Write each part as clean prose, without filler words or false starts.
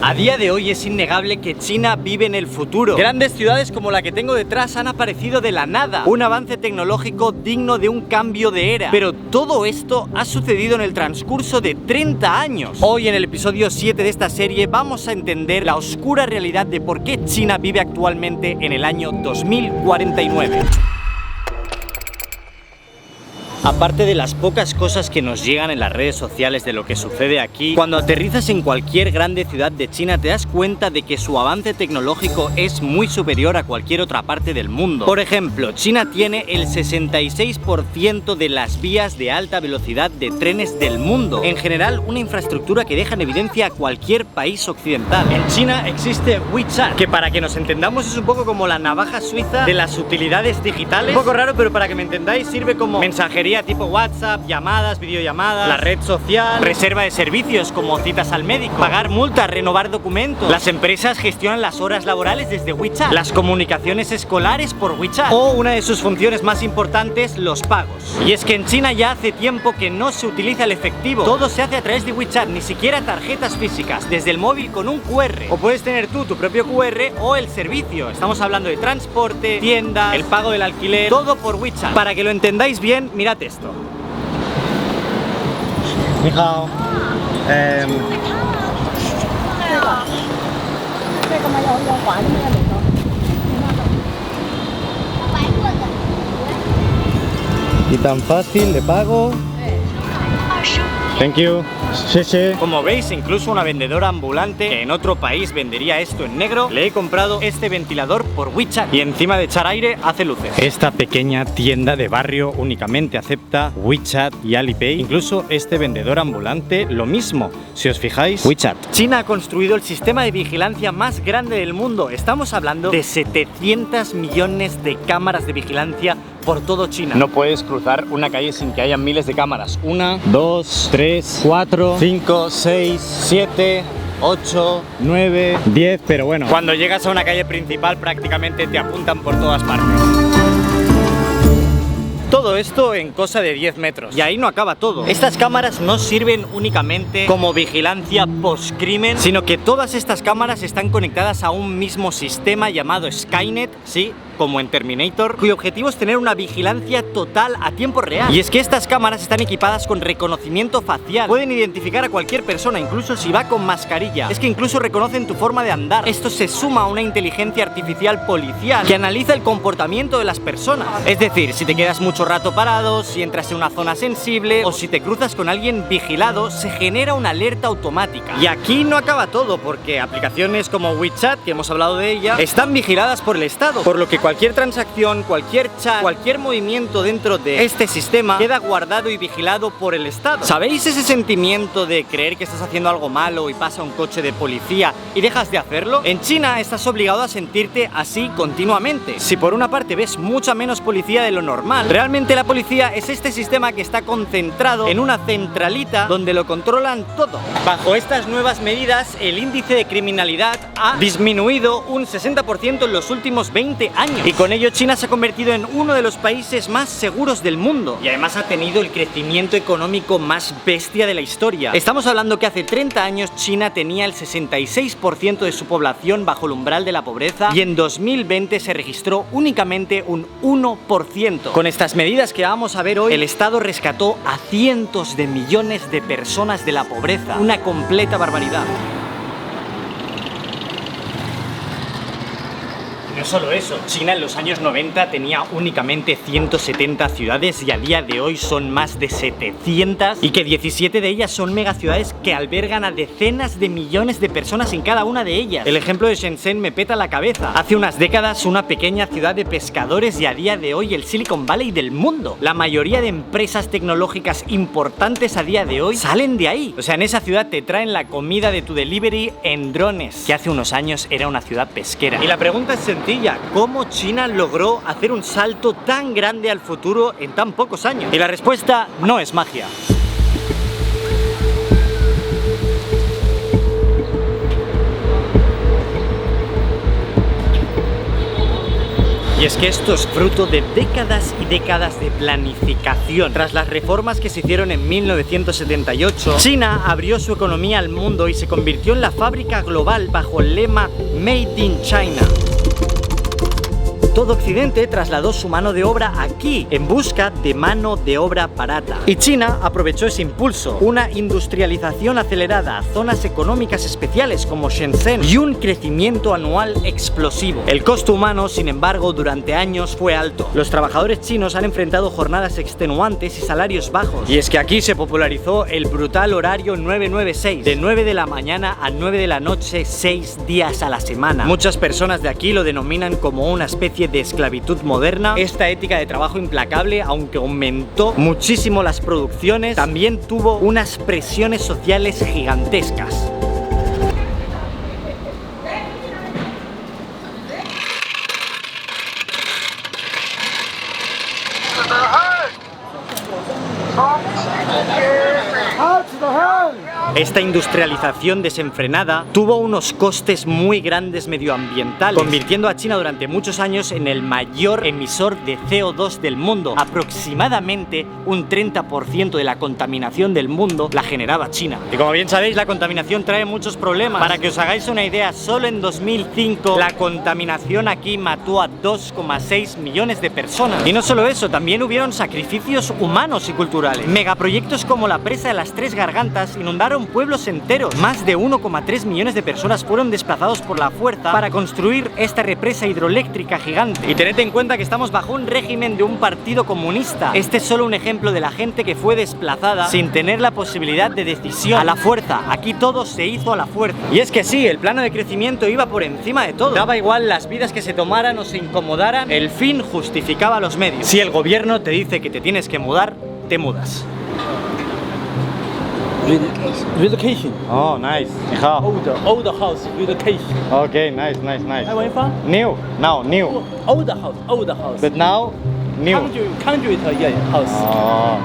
A día de hoy es innegable que China vive en el futuro. Grandes ciudades como la que tengo detrás han aparecido de la nada. Un avance tecnológico digno de un cambio de era. Pero todo esto ha sucedido en el transcurso de 30 años. Hoy en el episodio 7 de esta serie vamos a entender la oscura realidad de por qué China vive actualmente en el año 2049. Aparte de las pocas cosas que nos llegan en las redes sociales de lo que sucede aquí, cuando aterrizas en cualquier grande ciudad de China te das cuenta de que su avance tecnológico es muy superior a cualquier otra parte del mundo. Por ejemplo, China tiene el 66% de las vías de alta velocidad de trenes del mundo. En general, una infraestructura que deja en evidencia a cualquier país occidental. En China existe WeChat, que para que nos entendamos es un poco como la navaja suiza de las utilidades digitales. Un poco raro, pero para que me entendáis sirve como mensajería tipo WhatsApp, llamadas, videollamadas, la red social, reserva de servicios como citas al médico, pagar multas, renovar documentos. Las empresas gestionan las horas laborales desde WeChat, las comunicaciones escolares por WeChat o una de sus funciones más importantes, los pagos. Y es que en China ya hace tiempo que no se utiliza el efectivo, todo se hace a través de WeChat, ni siquiera tarjetas físicas, desde el móvil con un QR, o puedes tener tú tu propio QR o el servicio. Estamos hablando de transporte, tiendas, el pago del alquiler, todo por WeChat. Para que lo entendáis bien, mirad esto. Ni hao. Y tan fácil de pago. Thank you. Sí, sí. Como veis, incluso una vendedora ambulante que en otro país vendería esto en negro, le he comprado este ventilador por WeChat y encima de echar aire hace luces. Esta pequeña tienda de barrio únicamente acepta WeChat y Alipay. Incluso este vendedor ambulante lo mismo. Si os fijáis, WeChat. China ha construido el sistema de vigilancia más grande del mundo. Estamos hablando de 700 millones de cámaras de vigilancia por todo China. No puedes cruzar una calle sin que haya miles de cámaras. 1, 2, 3, 4, 5, 6, 7, 8, 9, 10. Pero bueno, cuando llegas a una calle principal prácticamente te apuntan por todas partes. Todo esto en cosa de 10 metros. Y ahí no acaba todo. Estas cámaras no sirven únicamente como vigilancia post-crimen, sino que todas estas cámaras están conectadas a un mismo sistema llamado Skynet, sí, como en Terminator, cuyo objetivo es tener una vigilancia total a tiempo real. Y es que estas cámaras están equipadas con reconocimiento facial. Pueden identificar a cualquier persona, incluso si va con mascarilla. Es que incluso reconocen tu forma de andar. Esto se suma a una inteligencia artificial policial que analiza el comportamiento de las personas. Es decir, si te quedas mucho rato parado, si entras en una zona sensible o si te cruzas con alguien vigilado, se genera una alerta automática. Y aquí no acaba todo, porque aplicaciones como WeChat, que hemos hablado de ella, están vigiladas por el Estado, por lo que cualquier transacción, cualquier chat, cualquier movimiento dentro de este sistema queda guardado y vigilado por el Estado. ¿Sabéis ese sentimiento de creer que estás haciendo algo malo y pasa un coche de policía y dejas de hacerlo? En China estás obligado a sentirte así continuamente. Si por una parte ves mucha menos policía de lo normal, realmente la policía es este sistema que está concentrado en una centralita donde lo controlan todo. Bajo estas nuevas medidas, el índice de criminalidad ha disminuido un 60% en los últimos 20 años. Y con ello China se ha convertido en uno de los países más seguros del mundo. Y además ha tenido el crecimiento económico más bestia de la historia. Estamos hablando que hace 30 años China tenía el 66% de su población bajo el umbral de la pobreza y en 2020 se registró únicamente un 1%. Con estas medidas que vamos a ver hoy, el Estado rescató a cientos de millones de personas de la pobreza. Una completa barbaridad. No solo eso, China en los años 90 tenía únicamente 170 ciudades y a día de hoy son más de 700 y que 17 de ellas son megaciudades que albergan a decenas de millones de personas en cada una de ellas. El ejemplo de Shenzhen me peta la cabeza. Hace unas décadas una pequeña ciudad de pescadores y a día de hoy el Silicon Valley del mundo. La mayoría de empresas tecnológicas importantes a día de hoy salen de ahí. O sea, en esa ciudad te traen la comida de tu delivery en drones, que hace unos años era una ciudad pesquera. Y la pregunta es sencilla. ¿Cómo China logró hacer un salto tan grande al futuro en tan pocos años? Y la respuesta no es magia. Y es que esto es fruto de décadas y décadas de planificación. Tras las reformas que se hicieron en 1978, China abrió su economía al mundo y se convirtió en la fábrica global bajo el lema Made in China. Todo Occidente trasladó su mano de obra aquí, en busca de mano de obra barata. Y China aprovechó ese impulso, una industrialización acelerada, zonas económicas especiales como Shenzhen y un crecimiento anual explosivo. El costo humano, sin embargo, durante años fue alto. Los trabajadores chinos han enfrentado jornadas extenuantes y salarios bajos. Y es que aquí se popularizó el brutal horario 996, de 9 de la mañana a 9 de la noche, 6 días a la semana. Muchas personas de aquí lo denominan como una especie de esclavitud moderna. Esta ética de trabajo implacable, aunque aumentó muchísimo las producciones, también tuvo unas presiones sociales gigantescas. Esta industrialización desenfrenada tuvo unos costes muy grandes medioambientales, convirtiendo a China durante muchos años en el mayor emisor de CO2 del mundo. Aproximadamente un 30% de la contaminación del mundo la generaba China. Y como bien sabéis, la contaminación trae muchos problemas. Para que os hagáis una idea, solo en 2005 la contaminación aquí mató a 2,6 millones de personas. Y no solo eso, también hubieron sacrificios humanos y culturales. Megaproyectos como la presa de las Tres Gargantas inundaron pueblos enteros. Más de 1,3 millones de personas fueron desplazados por la fuerza para construir esta represa hidroeléctrica gigante. Y tened en cuenta que estamos bajo un régimen de un partido comunista. Este es solo un ejemplo de la gente que fue desplazada sin tener la posibilidad de decisión, a la fuerza. Aquí todo se hizo a la fuerza. Y es que sí, el plano de crecimiento iba por encima de todo. Daba igual las vidas que se tomaran o se incomodaran, el fin justificaba los medios. Si el gobierno te dice que te tienes que mudar, te mudas. Relocation. Oh, nice. Ni hao. Old house relocation. Okay, nice. Where are you from? New. Now, new. Old house. But now, new. Country, yeah, house. Oh.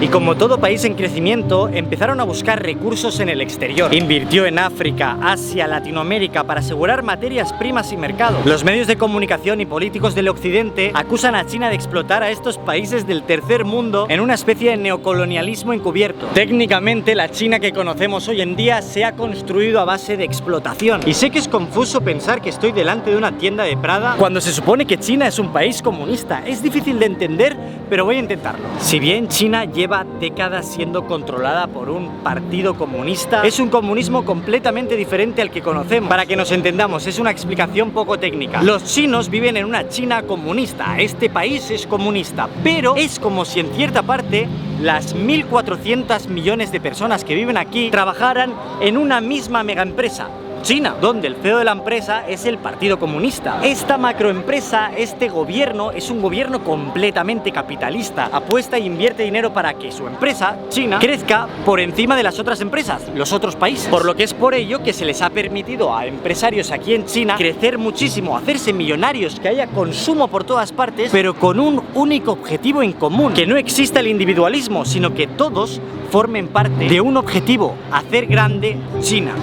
Y como todo país en crecimiento, empezaron a buscar recursos en el exterior. Invirtió en África, Asia, Latinoamérica para asegurar materias primas y mercados. Los medios de comunicación y políticos del occidente acusan a China de explotar a estos países del tercer mundo en una especie de neocolonialismo encubierto. Técnicamente, la China que conocemos hoy en día se ha construido a base de explotación. Y sé que es confuso pensar que estoy delante de una tienda de Prada cuando se supone que China es un país comunista. Es difícil de entender, pero voy a intentarlo. Si bien China lleva décadas siendo controlada por un partido comunista, es un comunismo completamente diferente al que conocemos. Para que nos entendamos, es una explicación poco técnica. Los chinos viven en una China comunista, este país es comunista, pero es como si en cierta parte las 1.400 millones de personas que viven aquí trabajaran en una misma megaempresa, China, donde el CEO de la empresa es el Partido Comunista. Esta macroempresa, este gobierno, es un gobierno completamente capitalista. Apuesta e invierte dinero para que su empresa, China, crezca por encima de las otras empresas, los otros países. Por lo que es por ello que se les ha permitido a empresarios aquí en China crecer muchísimo, hacerse millonarios, que haya consumo por todas partes, pero con un único objetivo en común, que no exista el individualismo, sino que todos formen parte de un objetivo: hacer grande China.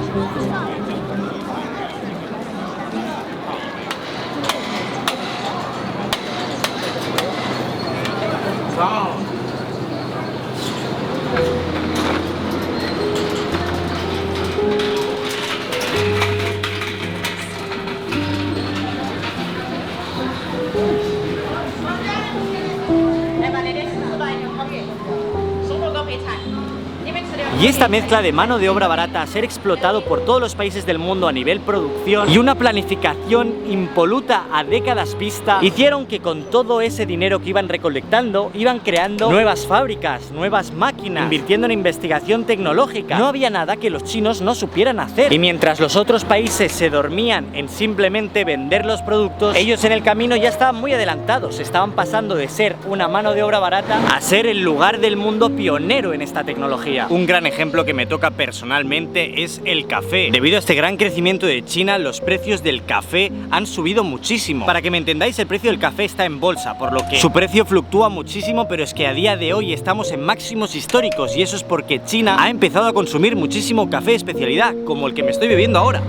Y esta mezcla de mano de obra barata a ser explotado por todos los países del mundo a nivel producción y una planificación impoluta a décadas vista hicieron que con todo ese dinero que iban recolectando iban creando nuevas fábricas, nuevas máquinas, invirtiendo en investigación tecnológica. No había nada que los chinos no supieran hacer. Y mientras los otros países se dormían en simplemente vender los productos, ellos en el camino ya estaban muy adelantados. Estaban pasando de ser una mano de obra barata a ser el lugar del mundo pionero en esta tecnología. Un gran ejemplo que me toca personalmente es el café. Debido a este gran crecimiento de China, los precios del café han subido muchísimo. Para que me entendáis, el precio del café está en bolsa, por lo que su precio fluctúa muchísimo, pero es que a día de hoy estamos en máximos históricos, y eso es porque China ha empezado a consumir muchísimo café de especialidad, como el que me estoy bebiendo ahora.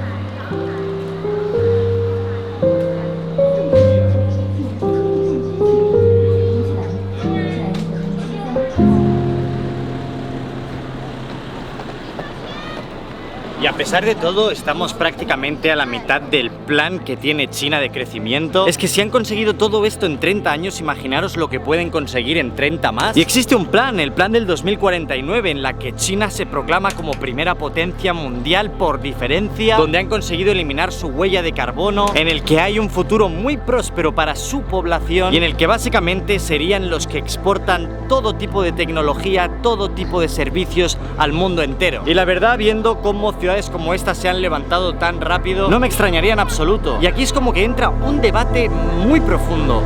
Y a pesar de todo, estamos prácticamente a la mitad del plan que tiene China de crecimiento. Es que si han conseguido todo esto en 30 años, imaginaros lo que pueden conseguir en 30 más. Y existe un plan, el plan del 2049, en la que China se proclama como primera potencia mundial por diferencia, donde han conseguido eliminar su huella de carbono, en el que hay un futuro muy próspero para su población y en el que básicamente serían los que exportan todo tipo de tecnología, todo tipo de servicios al mundo entero. Y la verdad, viendo cómo ciudades como esta se han levantado tan rápido, no me extrañaría en absoluto. Y aquí es como que entra un debate muy profundo.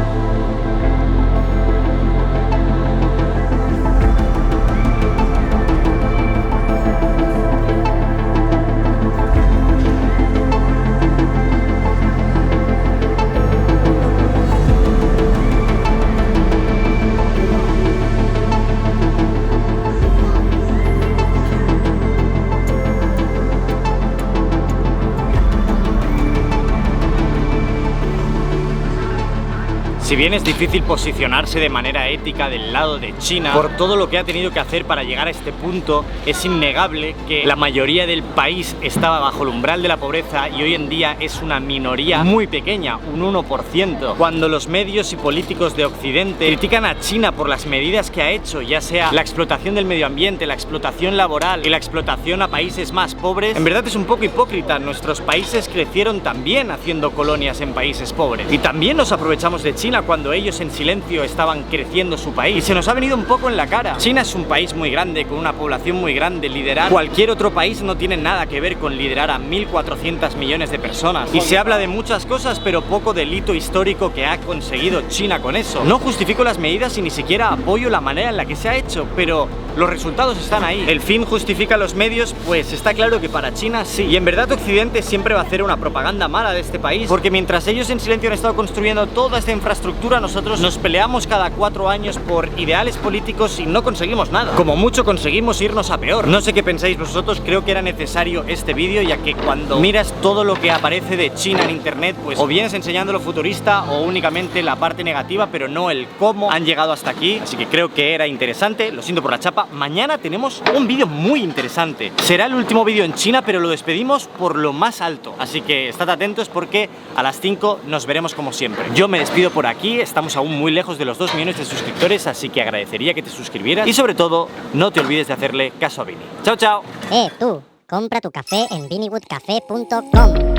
Si bien es difícil posicionarse de manera ética del lado de China por todo lo que ha tenido que hacer para llegar a este punto, es innegable que la mayoría del país estaba bajo el umbral de la pobreza y hoy en día es una minoría muy pequeña, un 1%. Cuando los medios y políticos de Occidente critican a China por las medidas que ha hecho, ya sea la explotación del medio ambiente, la explotación laboral y la explotación a países más pobres, en verdad es un poco hipócrita. Nuestros países crecieron también haciendo colonias en países pobres y también nos aprovechamos de China cuando ellos en silencio estaban creciendo su país, y se nos ha venido un poco en la cara. China es un país muy grande, con una población muy grande. Liderar cualquier otro país no tiene nada que ver con liderar a 1.400 millones de personas. Y se habla de muchas cosas, pero poco del hito histórico que ha conseguido China con eso. No justifico las medidas y ni siquiera apoyo la manera en la que se ha hecho, pero los resultados están ahí. ¿El fin justifica los medios? Pues está claro que para China sí. Y en verdad Occidente siempre va a hacer una propaganda mala de este país, porque mientras ellos en silencio han estado construyendo toda esta infraestructura, nosotros nos peleamos cada 4 años por ideales políticos y no conseguimos nada. Como mucho conseguimos irnos a peor. No sé qué pensáis vosotros, creo que era necesario este vídeo, ya que cuando miras todo lo que aparece de China en internet, pues o vienes enseñando lo futurista o únicamente la parte negativa, pero no el cómo han llegado hasta aquí. Así que creo que era interesante, lo siento por la chapa. Mañana tenemos un vídeo muy interesante. Será el último vídeo en China, pero lo despedimos por lo más alto. Así que estad atentos porque a las 5 nos veremos como siempre. Yo me despido por aquí. Estamos aún muy lejos de los 2 millones de suscriptores, así que agradecería que te suscribieras y sobre todo no te olvides de hacerle caso a Vini. Chao, chao. Tú, compra tu café en ViniWoodCafe.com.